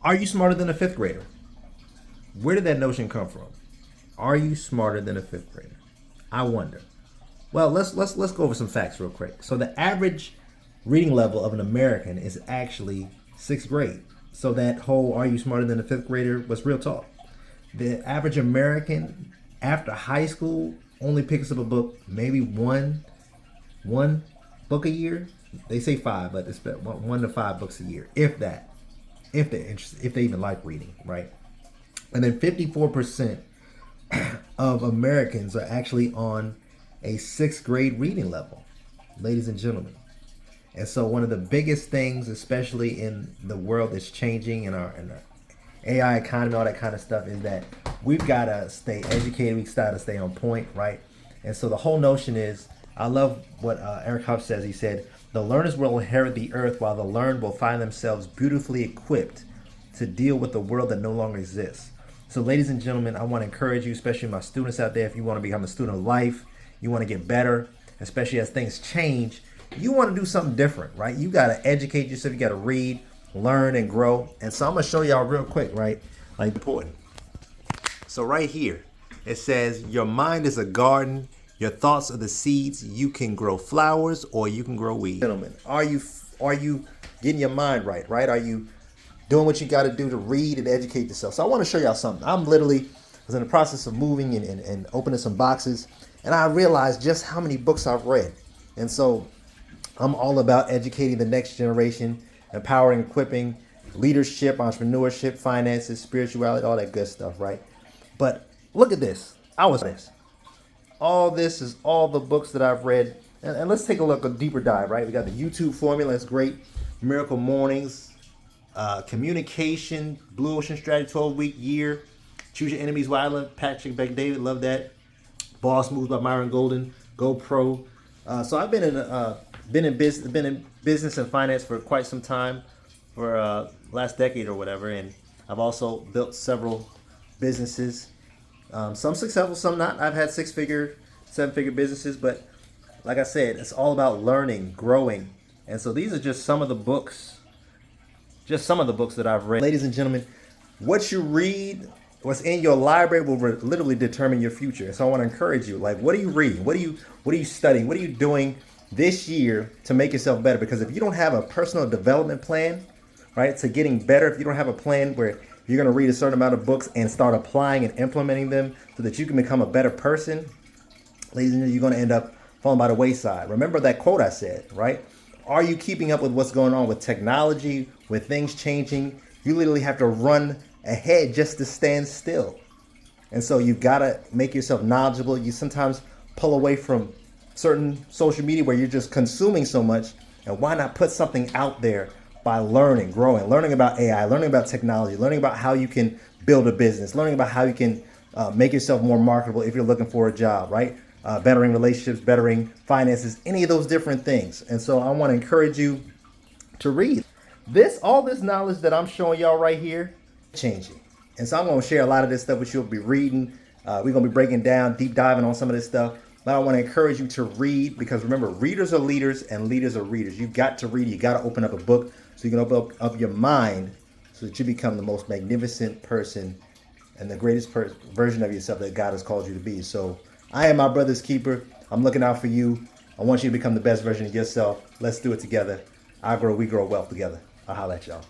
Are you smarter than a fifth grader? Where did that notion come from? Are you smarter than a fifth grader? I wonder. Well, let's go over some facts real quick. So the average reading level of an American is actually sixth grade. So that whole "are you smarter than a fifth grader" was real talk. The average American after high school only picks up a book, maybe one book a year. They say five, but it's 1 to 5 books a year, if that, if they're interested, if they even like reading, right? And then 54% of Americans are actually on a sixth grade reading level, ladies and gentlemen. And so one of the biggest things, especially in the world that's changing in our AI economy, all that kind of stuff, is that we've got to stay educated. We've got to stay on point, right? And so the whole notion is, I love what Eric Huff says. He said, "The learners will inherit the earth, while the learned will find themselves beautifully equipped to deal with the world that no longer exists." So ladies and gentlemen, I want to encourage you, especially my students out there, if you want to become a student of life, you want to get better, especially as things change, you want to do something different, right? You got to educate yourself. You got to read, learn, and grow. And so I'm going to show y'all real quick, right? Like important. So right here, it says, "Your mind is a garden. Your thoughts are the seeds. You can grow flowers or you can grow weeds." Gentlemen, are you getting your mind right? Are you doing what you got to do to read and educate yourself? So I want to show y'all something. I was in the process of moving and opening some boxes, and I realized just how many books I've read. And so I'm all about educating the next generation, empowering, equipping, leadership, entrepreneurship, finances, spirituality, all that good stuff, right? But look at this. All this is all the books that I've read. And let's take a deeper dive, right? We got the YouTube formula. It's great. Miracle Mornings, Communication, Blue Ocean Strategy, 12-week year, Choose Your Enemies Wisely, Patrick Beck-David, love that. Boss Moves by Myron Golden, GoPro. So I've been in business and finance for quite some time, for last decade or whatever, and I've also built several businesses. Some successful, some not. I've had 6-figure, 7-figure businesses, but like I said, it's all about learning, growing. And so these are just some of the books that I've read. Ladies and gentlemen, what you read, what's in your library will literally determine your future. So I want to encourage you, like, what are you reading? What are you studying? What are you doing this year to make yourself better? Because if you don't have a personal development plan, right, to getting better, if you don't have a plan where you're going to read a certain amount of books and start applying and implementing them so that you can become a better person, ladies and gentlemen, you're going to end up falling by the wayside. Remember that quote I said, right? Are you keeping up with what's going on with technology, with things changing? You literally have to run ahead just to stand still. And so you've got to make yourself knowledgeable. You sometimes pull away from certain social media where you're just consuming so much. And why not put something out there by learning, growing, learning about AI, learning about technology, learning about how you can build a business, learning about how you can make yourself more marketable if you're looking for a job, right? Bettering relationships, bettering finances, any of those different things. And so I want to encourage you to read. All this knowledge that I'm showing y'all right here, changing. And so I'm going to share a lot of this stuff which you'll be reading. We're going to be breaking down, deep diving on some of this stuff. But I want to encourage you to read, because remember, readers are leaders and leaders are readers. You've got to read. You got to open up a book so you can open up your mind so that you become the most magnificent person and the greatest version of yourself that God has called you to be. So I am my brother's keeper. I'm looking out for you. I want you to become the best version of yourself. Let's do it together. I grow, we grow wealth together. I'll holler at y'all.